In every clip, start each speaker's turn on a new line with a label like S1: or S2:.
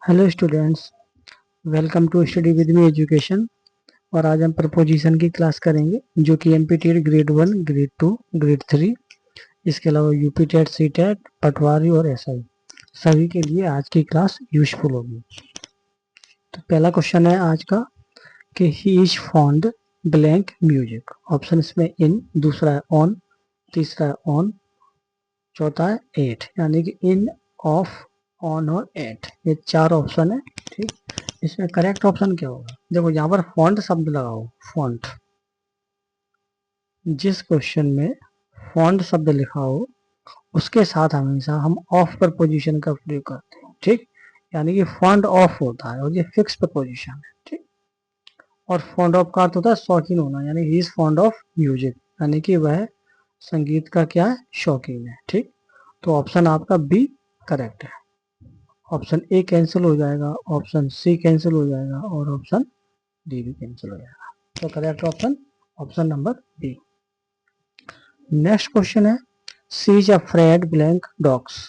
S1: Hello students, welcome to study with me education. और आज हम प्रपोजिशन की क्लास करेंगे जो कि एमपीटीईटी ग्रेड 1, ग्रेड 2, ग्रेड 3, इसके अलावा यूपीटेट, सीटेट, पटवारी और एसआई सभी के लिए आज की क्लास यूजफुल होगी। तो पहला क्वेश्चन है आज का कि he is fond blank music. Option इसमें इन, दूसरा है ऑन, तीसरा है ऑन, चौथा है एट, यानी कि इन, ऑफ, ऑन और एट, ये चार ऑप्शन है। ठीक, इसमें करेक्ट ऑप्शन क्या होगा? देखो यहाँ पर फॉन्ट शब्द लगाओ, फॉन्ट। जिस क्वेश्चन में फॉन्ट शब्द लिखा हो उसके साथ हमेशा हम ऑफ प्रपोजिशन का प्रयोग करते हैं। ठीक, यानी कि फॉन्ट ऑफ होता है और ये फिक्स प्रपोजिशन है। ठीक, और फॉन्ट ऑफ का अर्थ होता है शौकीन होना, यानी he is fond of music, यानी कि वह संगीत का क्या है, शौकीन है। ठीक, तो ऑप्शन आपका बी करेक्ट है। ऑप्शन ए कैंसिल हो जाएगा, ऑप्शन सी कैंसिल हो जाएगा और ऑप्शन डी भी कैंसिल हो जाएगा। तो correct option option number B. Next question है she is afraid blank dogs.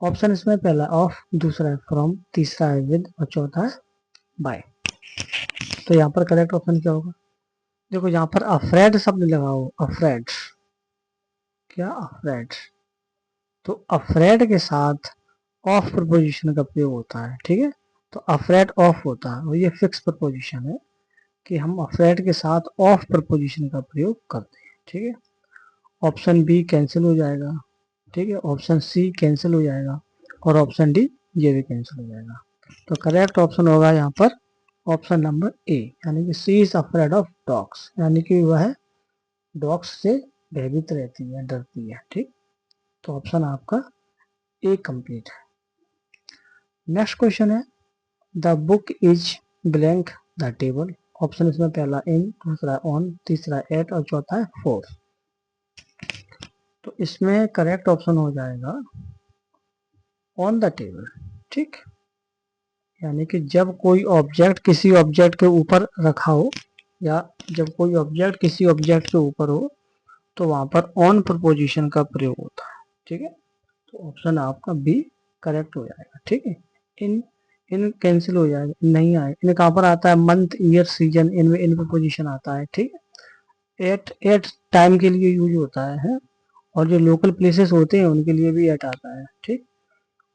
S1: Option इसमें पहला ऑफ, दूसरा है फ्रॉम, तीसरा है विद और चौथा है बाय। तो यहाँ पर करेक्ट ऑप्शन क्या होगा? देखो यहाँ पर अफ्रेड शब्द लगाओ, अफ्रेड, क्या अफ्रेड, तो अफ्रेड के साथ ऑफ प्रपोजिशन का प्रयोग होता है। ठीक है, तो अफ्रेड ऑफ होता है और ये फिक्स प्रपोजिशन है कि हम अफ्रेड के साथ ऑफ प्रपोजिशन का प्रयोग करते हैं। ठीक है, ऑप्शन बी कैंसिल हो जाएगा। ठीक है, ऑप्शन सी कैंसिल हो जाएगा और ऑप्शन डी ये भी कैंसिल हो जाएगा। तो करेक्ट ऑप्शन होगा यहाँ पर ऑप्शन नंबर ए, यानी कि सी इज अफ्रेड ऑफ डॉग्स, यानी कि वह डॉग्स से भयभीत रहती है, डरती है। ठीक, तो ऑप्शन आपका ए कंप्लीट है। नेक्स्ट क्वेश्चन है the book is blank the table. Option इसमें पहला इन, दूसरा ऑन, तीसरा एट और चौथा है फोर। तो इसमें करेक्ट ऑप्शन हो जाएगा ऑन द टेबल। ठीक, यानी कि जब कोई ऑब्जेक्ट किसी ऑब्जेक्ट के ऊपर रखा हो या जब कोई ऑब्जेक्ट किसी ऑब्जेक्ट के ऊपर हो तो वहां पर ऑन प्रपोजिशन का प्रयोग होता है। ठीक है, तो ऑप्शन आपका बी करेक्ट हो जाएगा। ठीक है, इन, इन कैंसिल हो जाएगा, नहीं आएगा। इन कहाँ पर आता है? मंथ, ईयर, सीजन, इनमें इन प्रपोजिशन आता है। ठीक है, एट, एट टाइम के लिए यूज होता है और जो लोकल प्लेसेस होते हैं उनके लिए भी एट आता है। ठीक,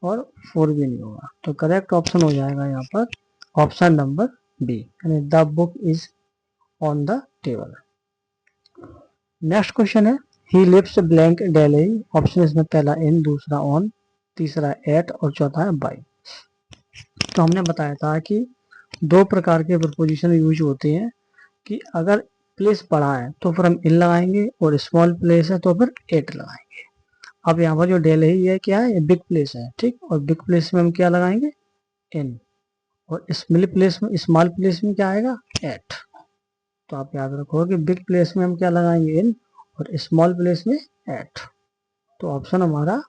S1: और फोर भी नहीं होगा। तो करेक्ट ऑप्शन हो जाएगा यहाँ पर ऑप्शन नंबर बी, यानी the book is on the table. Next question है he lives blank daily. Option इसमें पहला इन, दूसरा ऑन, तीसरा एट और चौथा है बाई। तो हमने बताया था कि दो प्रकार के प्रपोजिशन यूज होते हैं कि अगर प्लेस बड़ा है तो फिर हम इन लगाएंगे और स्मॉल प्लेस है तो फिर एट लगाएंगे। अब यहाँ पर जो डेल है ये क्या है? ये बिग प्लेस है। ठीक, और बिग प्लेस में हम क्या लगाएंगे? इन, और स्मॉल प्लेस में क्या आएगा? एट। तो आप याद रखो कि बिग प्लेस में हम क्या लगाएंगे? इन, और स्मॉल प्लेस में एट। तो ऑप्शन हमारा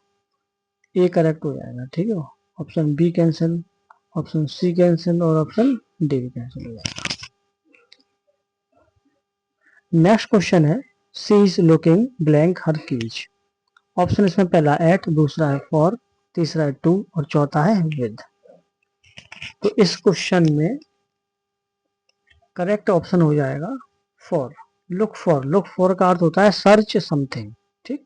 S1: ए करेक्ट हो जाएगा। ठीक है, option B cancel, option C cancel और ऑप्शन डी भी कैंसिल हो जाएगा। नेक्स्ट क्वेश्चन है she is looking blank her keys. Option इसमें पहला एट, दूसरा है फॉर, तीसरा है टू और चौथा है विद। तो इस क्वेश्चन में करेक्ट ऑप्शन हो जाएगा for. Look for, look for का अर्थ होता है सर्च समथिंग। ठीक,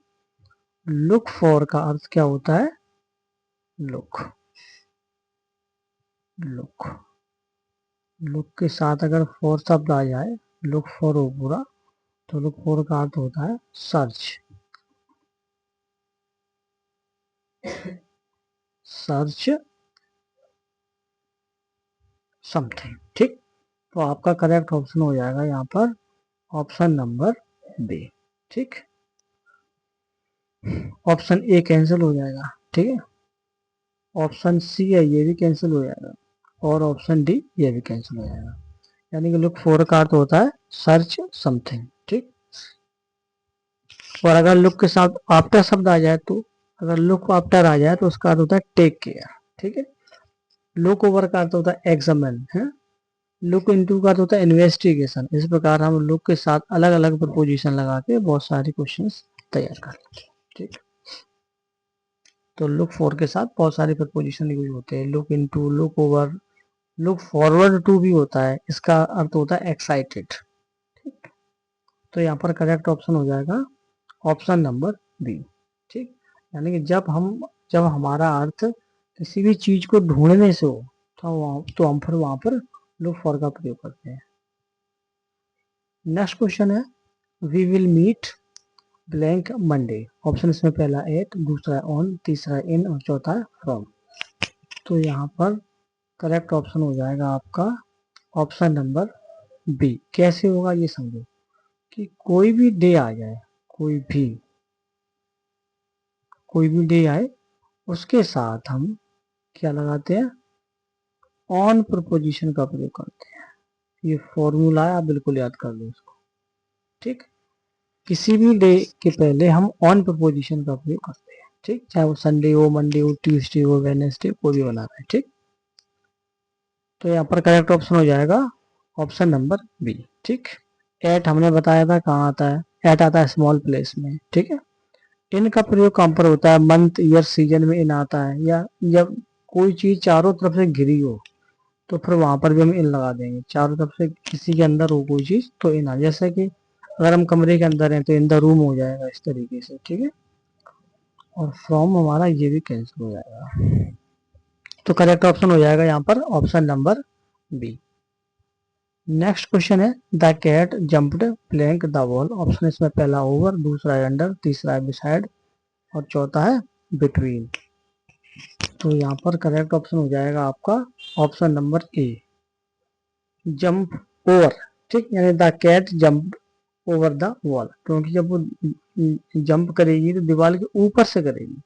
S1: लुक फॉर का अर्थ क्या होता है? लुक, लुक, लुक के साथ अगर फॉर शब्द आ जाए, लुक फॉर हो पूरा, तो लुक फॉर का अर्थ होता है सर्च, सर्च समथिंग। ठीक, तो आपका करेक्ट ऑप्शन हो जाएगा यहाँ पर ऑप्शन नंबर बी। ठीक, ऑप्शन ए कैंसिल हो जाएगा। ठीक है, ऑप्शन सी है ये भी कैंसिल हो जाएगा और ऑप्शन डी ये भी कैंसिल हो जाएगा। यानी कि लुक फॉर का अर्थ होता है सर्च समथिंग। ठीक, और अगर लुक के साथ आफ्टर शब्द आ जाए तो, अगर लुक आफ्टर आ जाए तो उसका अर्थ होता है टेक केयर। ठीक है, लुक ओवर का अर्थ होता है एग्जामिन है, लुक इनटू का अर्थ होता है इन्वेस्टिगेशन। इस प्रकार हम लुक के साथ अलग अलग प्रपोजिशन लगा के बहुत सारे क्वेश्चंस तैयार कर लेते हैं। ठीक, तो लुक फॉर के साथ बहुत सारे प्रपोजिशन यूज होते हैं, look into, look over, look forward to भी होता है, इसका अर्थ होता है एक्साइटेड। तो यहाँ पर करेक्ट ऑप्शन हो जाएगा ऑप्शन नंबर बी। ठीक, यानी कि जब हमारा अर्थ किसी भी चीज को ढूंढने से हो तो हम फिर वहां पर लुक फॉर का प्रयोग करते हैं। नेक्स्ट क्वेश्चन है we will meet blank Monday. Option इसमें पहला एट, दूसरा ऑन, तीसरा इन और चौथा है फ्रॉम। तो यहाँ पर करेक्ट ऑप्शन हो जाएगा आपका ऑप्शन नंबर बी। कैसे होगा ये समझो कि कोई भी डे आ जाए, कोई भी डे आए, उसके साथ हम क्या लगाते हैं, ऑन प्रपोजिशन का प्रयोग करते हैं। ये फॉर्मूला है, आप बिल्कुल याद कर लो इसको। ठीक, किसी भी डे के पहले हम ऑन प्रपोजिशन का प्रयोग करते हैं। ठीक, चाहे वो संडे हो, मंडे हो, ट्यूसडे हो, वेडनेसडे, कोई भी बना रहा है। ठीक, तो यहाँ पर करेक्ट ऑप्शन हो जाएगा ऑप्शन नंबर बी। ठीक, एट हमने बताया था कहाँ आता है, एट आता है स्मॉल प्लेस में। ठीक है, इन का प्रयोग कहाँ पर होता है, मंथ, ईयर, सीजन में इन आता है, या जब कोई चीज चारों तरफ से घिरी हो तो फिर वहां पर भी हम इन लगा देंगे। चारों तरफ से किसी के अंदर हो कोई चीज तो इन आ, जैसे कि अगर हम कमरे के अंदर हैं तो इन द रूम हो जाएगा इस तरीके से। ठीक है, और फ्रॉम हमारा ये भी कैंसिल हो जाएगा। तो करेक्ट ऑप्शन हो जाएगा यहाँ पर option number B. Next question है the cat jumped blank the wall. Option इसमें पहला ओवर, दूसरा है अंडर, तीसरा है बिसाइड और चौथा है बिटवीन। तो यहाँ पर करेक्ट ऑप्शन हो जाएगा आपका option number A, jump over. ठीक, यानी the cat jump over the wall, क्योंकि जब वो जंप करेगी तो दीवार के ऊपर से करेगी।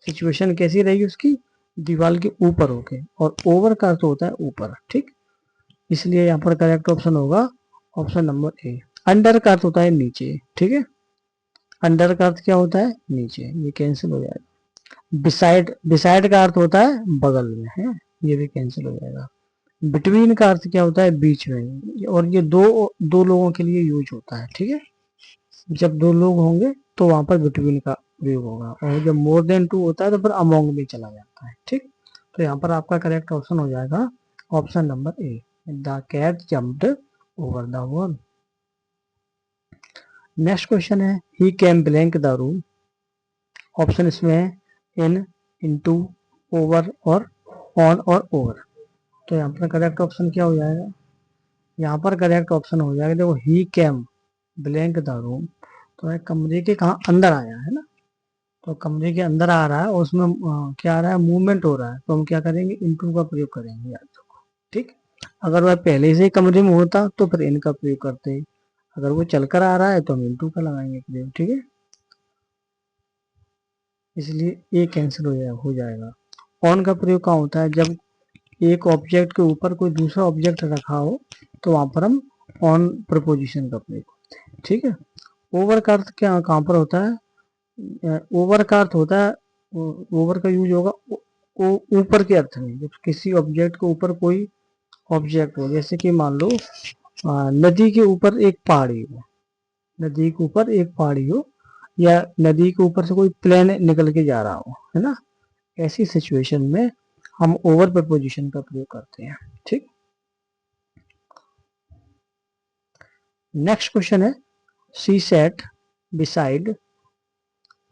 S1: सिचुएशन कैसी रहेगी उसकी, दीवार के ऊपर होके, और ओवर का अर्थ होता है ऊपर। ठीक, इसलिए यहाँ पर करेक्ट ऑप्शन होगा ऑप्शन नंबर ए। अंडर का अर्थ होता है नीचे। ठीक है, अंडर का अर्थ क्या होता है, नीचे, ये कैंसिल हो जाएगा। बिसाइड का अर्थ होता है बगल में है, ये भी कैंसिल हो जाएगा। बिटवीन का अर्थ क्या होता है, बीच में, और ये दो दो लोगों के लिए यूज होता है। ठीक है, जब दो लोग होंगे तो वहां पर बिटवीन का प्रयोग होगा, और जब मोर देन टू होता है तो फिर अमोंग में चला जाता है। ठीक, तो यहाँ पर आपका करेक्ट ऑप्शन हो जाएगा option number A, the cat jumped over the wall. Next question है he can blank the room. Option इसमें है इन, इनटू, ओवर और ऑन और ओवर। तो यहाँ पर करेक्ट ऑप्शन क्या हो जाएगा, यहाँ पर करेक्ट ऑप्शन हो जाएगा, देखो ही कैम ब्लैंक द रूम, तो है कमरे के कहाँ अंदर आया है ना, तो कमरे के अंदर आ रहा है और उसमें क्या आ रहा है, मूवमेंट हो रहा है, तो हम क्या करेंगे, इनटू का प्रयोग करेंगे याद रखो। ठीक, अगर वह पहले से ही कमरे में होता तो फिर इनका प्रयोग करते, अगर वो चलकर आ रहा है तो हम इनटू का लगाएंगे प्रयोग। ठीक है, इसलिए ये कैंसिल हो जाएगा। ऑन का प्रयोग कहाँ होता है, जब एक ऑब्जेक्ट के ऊपर कोई दूसरा ऑब्जेक्ट रखा हो तो वहां पर हम ऑन प्रपोजिशन का प्रयोग करते हैं। ठीक है, ओवर का अर्थ क्या कहाँ पर होता है, ओवर का अर्थ होता है, ओवर का यूज होगा ऊपर के अर्थ में, जब किसी ऑब्जेक्ट के ऊपर कोई ऑब्जेक्ट हो, जैसे कि मान लो नदी के ऊपर एक पहाड़ी हो, नदी के ऊपर एक पहाड़ी हो, या नदी के ऊपर से कोई प्लेन निकल के जा रहा हो, है ना, ऐसी सिचुएशन में हम ओवर प्रपोजिशन का प्रयोग करते हैं। ठीक, नेक्स्ट क्वेश्चन है सी सेट बिसाइड,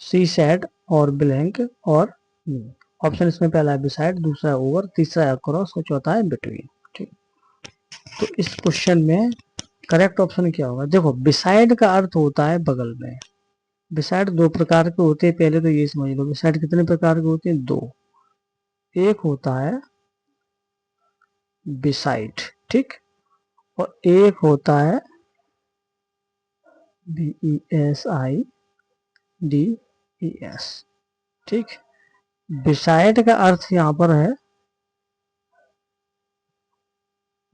S1: सी सेट और ब्लैंक और मी। ऑप्शन इसमें पहला है बिसाइड, दूसरा है ओवर, तीसरा है अक्रॉस और चौथा है बिटवीन। ठीक, तो इस क्वेश्चन में करेक्ट ऑप्शन क्या होगा, देखो बिसाइड का अर्थ होता है बगल में। बिसाइड दो प्रकार के होते हैं, पहले तो ये समझ लो बिसाइड कितने प्रकार के होते हैं, दो। एक होता है बिसाइड, ठीक, और एक होता है BESIDES। ठीक, बिसाइड का अर्थ यहां पर है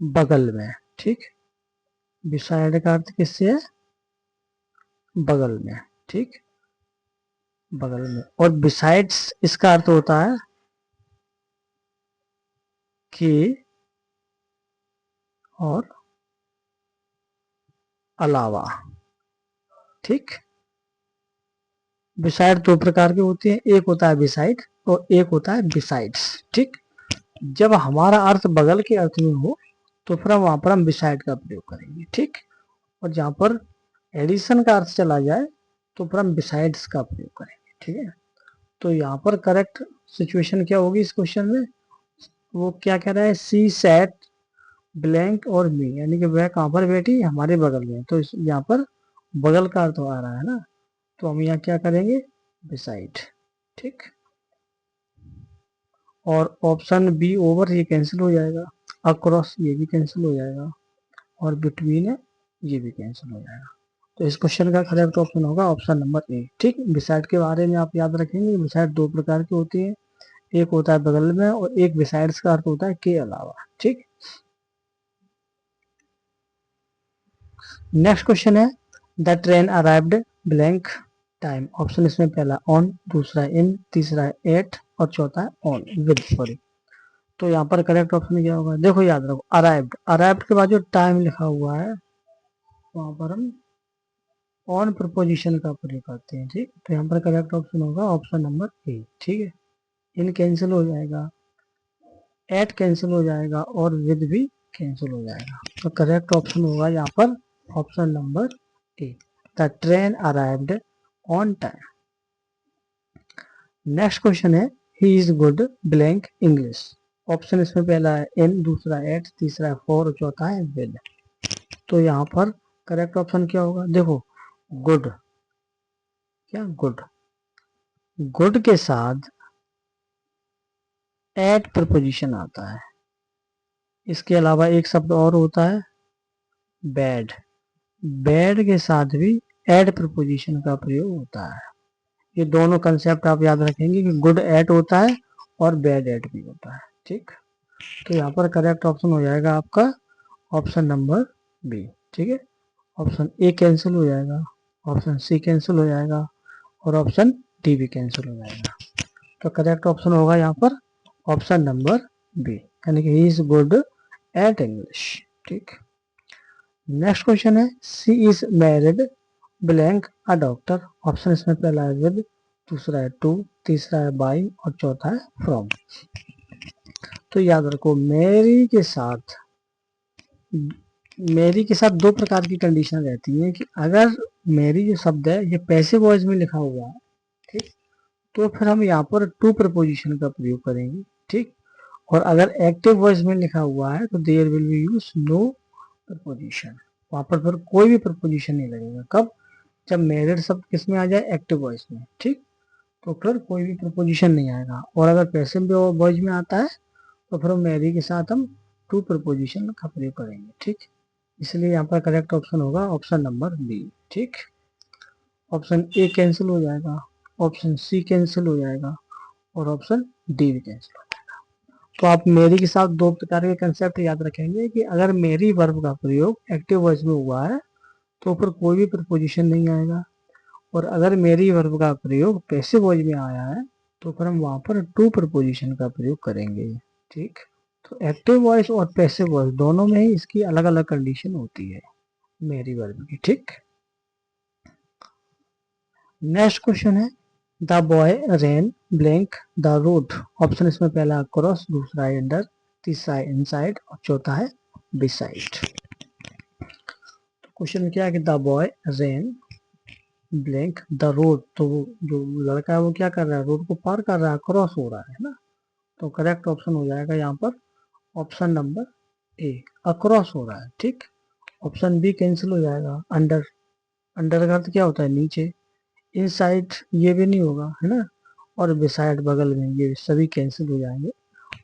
S1: बगल में। ठीक, बिसाइड का अर्थ किससे है, बगल में। ठीक, बगल में, और बिसाइड्स इसका अर्थ होता है कि और अलावा। ठीक, बिसाइड दो प्रकार के होते हैं, एक होता है बिसाइड और एक होता है बिसाइड्स। ठीक, जब हमारा अर्थ बगल के अर्थ में हो तो फिर हम वहां पर हम बिसाइड का प्रयोग करेंगे। ठीक, और जहां पर एडिशन का अर्थ चला जाए तो फिर हम बिसाइड्स का प्रयोग करेंगे। ठीक है, तो यहाँ पर करेक्ट सिचुएशन क्या होगी इस क्वेश्चन में, वो क्या कह रहा है, सी सेट ब्लैंक और मी, यानी कि वह कहाँ पर बैठी, हमारे बगल में। तो यहाँ पर बगल का अर्थ आ रहा है ना, तो हम यहाँ क्या करेंगे, बिसाइड। ठीक, और ऑप्शन बी ओवर ये कैंसिल हो जाएगा, अक्रॉस ये भी कैंसिल हो जाएगा, और बिटवीन है ये भी कैंसिल हो जाएगा। तो इस क्वेश्चन का करेक्ट ऑप्शन होगा ऑप्शन नंबर ए। ठीक, बिसाइड के बारे में आप याद रखेंगे, बिसाइड दो प्रकार की होती है, एक होता है बगल में और एक बिसाइड्स का अर्थ होता है के अलावा। ठीक, नेक्स्ट क्वेश्चन है, the train arrived blank time. Option इसमें पहला ऑन, दूसरा इन, तीसरा एट और चौथा है ऑन विद, सॉरी। तो यहाँ पर करेक्ट ऑप्शन क्या होगा, देखो याद रखो, अराइव्ड, अराइव्ड के बाद जो टाइम लिखा हुआ है वहां पर हम ऑन प्रपोजिशन का प्रयोग करते हैं। ठीक, तो यहाँ पर करेक्ट ऑप्शन होगा ऑप्शन नंबर ए। ठीक है, इन कैंसिल हो जाएगा, एट कैंसिल हो जाएगा और विद भी कैंसिल हो जाएगा। तो करेक्ट ऑप्शन होगा यहाँ पर option number A, the train arrived on time. Next question है, he is good blank English. Option इसमें पहला है इन, दूसरा एट, तीसरा है फोर और चौथा है विद। तो यहाँ पर करेक्ट ऑप्शन क्या होगा, देखो गुड, क्या गुड, गुड के साथ एट प्रपोजिशन आता है। इसके अलावा एक शब्द और होता है बैड, बैड के साथ भी एड प्रपोजिशन का प्रयोग होता है। ये दोनों कंसेप्ट आप याद रखेंगे कि गुड एट होता है और बैड एट भी होता है। ठीक, तो यहाँ पर करेक्ट ऑप्शन हो जाएगा आपका ऑप्शन नंबर बी। ठीक है, ऑप्शन ए कैंसिल हो जाएगा, ऑप्शन सी कैंसिल हो जाएगा और ऑप्शन डी भी कैंसिल हो जाएगा। तो करेक्ट ऑप्शन होगा यहाँ पर ऑप्शन नंबर बी, यानी कि he is good at English. ठीक, नेक्स्ट क्वेश्चन है, she is married blank a doctor. Option इसमें पहला है विद, दूसरा है टू, तीसरा है बाई और चौथा है फ्रॉम। तो याद रखो, मेरी के साथ दो प्रकार की कंडीशन रहती है कि अगर मेरी जो शब्द है ये पैसिव वॉइस में लिखा हुआ है, ठीक, तो फिर हम यहाँ पर टू प्रपोजिशन का प्रयोग करेंगे। ठीक, और अगर एक्टिव वॉइस में लिखा हुआ है तो there will be use no preposition, वहां पर फिर कोई भी प्रपोजिशन नहीं लगेगा। कब, जब मैरिड शब्द किस में आ जाए, एक्टिव वॉइस में। ठीक, तो फिर कोई भी प्रपोजिशन नहीं आएगा। और अगर पैसिव वॉइस में आता है तो फिर मैरी के साथ हम टू प्रपोजिशन का प्रयोग करेंगे। ठीक, इसलिए यहाँ पर करेक्ट ऑप्शन होगा ऑप्शन नंबर बी। ठीक, ऑप्शन ए कैंसिल हो जाएगा, ऑप्शन सी कैंसिल हो जाएगा और ऑप्शन डी भी कैंसिल हो जाएगा। तो आप मेरी के साथ दो प्रकार के कंसेप्ट याद रखेंगे कि अगर मेरी वर्ब का प्रयोग एक्टिव वॉइस में हुआ है तो फिर कोई भी प्रपोजिशन नहीं आएगा, और अगर मेरी वर्ब का प्रयोग पैसिव वॉइस में आया है तो फिर हम वहां पर टू प्रपोजिशन का प्रयोग करेंगे। ठीक, तो एक्टिव वॉइस और पैसिव वॉइस दोनों में ही इसकी अलग अलग कंडीशन होती है मेरी वर्ब की। ठीक, नेक्स्ट क्वेश्चन है, the boy rain blank the road. Option इसमें पहला क्रॉस, दूसरा है अंडर, तीसरा है इनसाइड और चौथा है बिसाइड। क्वेश्चन में क्या है कि the boy rain blank the road, तो जो लड़का है वो क्या कर रहा है, रोड को पार कर रहा है, क्रॉस हो रहा है ना। तो करेक्ट ऑप्शन हो जाएगा यहाँ पर ऑप्शन नंबर ए, अक्रॉस हो रहा है। ठीक, ऑप्शन बी कैंसिल हो जाएगा, अंडर, अंडर का अर्थ क्या होता है, नीचे। इनसाइड ये भी नहीं होगा, है ना, और बिसाइड बगल में, ये सभी कैंसिल हो जाएंगे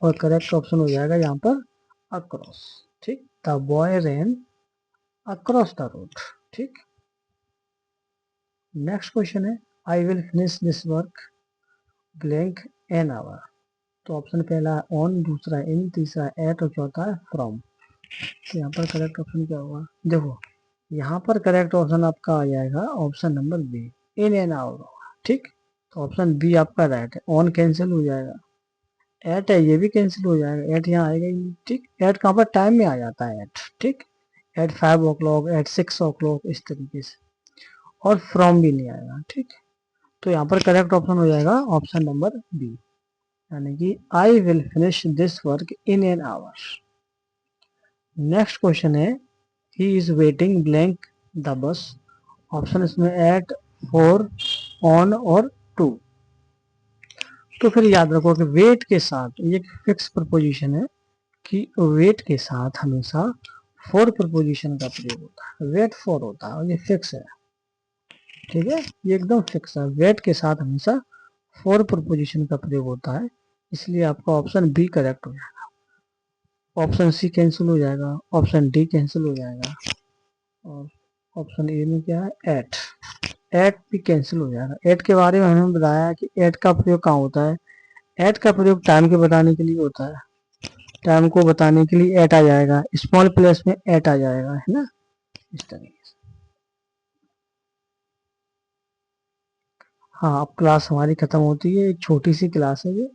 S1: और करेक्ट ऑप्शन हो जाएगा यहाँ पर अक्रॉस। ठीक, the boy rain across the road. ठीक, नेक्स्ट क्वेश्चन है, आई will finish this work blank an hour. तो ऑप्शन पहला है ऑन, दूसरा इन, तीसरा एट और चौथा है फ्रॉम। तो यहाँ पर करेक्ट ऑप्शन क्या होगा, देखो यहाँ पर करेक्ट ऑप्शन आपका आ जाएगा option number B, in an hour होगा। ठीक, तो ऑप्शन बी आपका राइट है, ऑन कैंसिल हो जाएगा, एट है ये भी कैंसिल हो जाएगा, एट यहाँ आएगा ही। ठीक, एट कहाँ पर टाइम में आ जाता है एट। ठीक, एट 5 o'clock, एट 6 o'clock, इस तरीके से, और फ्रॉम भी नहीं आएगा। ठीक, तो यहाँ पर करेक्ट ऑप्शन हो जाएगा ऑप्शन नंबर बी, यानी कि I will finish this work in an hour. Next question है he is waiting blank the bus. Option इसमें एट, फॉर, ऑन और टू। तो फिर याद रखो कि वेट के साथ ये फिक्स प्रपोजिशन है कि वेट के साथ हमेशा फॉर प्रपोजिशन का प्रयोग होता है। वेट फॉर होता है और ये फिक्स है, ठीक है, ये एकदम फिक्स है। वेट के साथ हमेशा फॉर प्रपोजिशन का प्रयोग होता है, इसलिए आपका ऑप्शन बी करेक्ट हो जाएगा। ऑप्शन सी कैंसिल हो जाएगा, ऑप्शन डी कैंसिल हो जाएगा और ऑप्शन ए में क्या है एट, एट भी कैंसिल हो जाएगा। एट के बारे में हमने बताया कि एट का प्रयोग कहाँ होता है। एट का प्रयोग टाइम के बताने के लिए होता है। टाइम को बताने के लिए एट आ जाएगा, स्मॉल प्लेस में एट आ जाएगा, है ना, इस तरीके से। हाँ, अब क्लास हमारी खत्म होती है, एक छोटी सी क्लास है ये।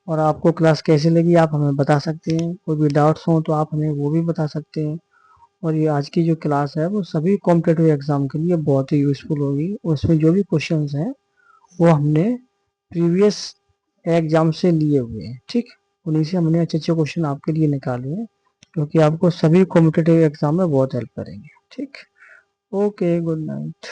S1: और आपको क्लास कैसी लगी आप हमें बता सकते हैं। कोई भी डाउट्स हो तो आप हमें वो भी बता सकते हैं। और ये आज की जो क्लास है वो सभी कॉम्पिटेटिव एग्जाम के लिए बहुत ही यूजफुल होगी। उसमें जो भी क्वेश्चंस हैं वो हमने प्रीवियस एग्जाम से लिए हुए हैं, ठीक। उन्हीं से हमने अच्छे अच्छे क्वेश्चन आपके लिए निकाले हैं, क्योंकि आपको सभी कॉम्पिटेटिव एग्जाम में बहुत हेल्प करेंगे, ठीक। Okay, good night.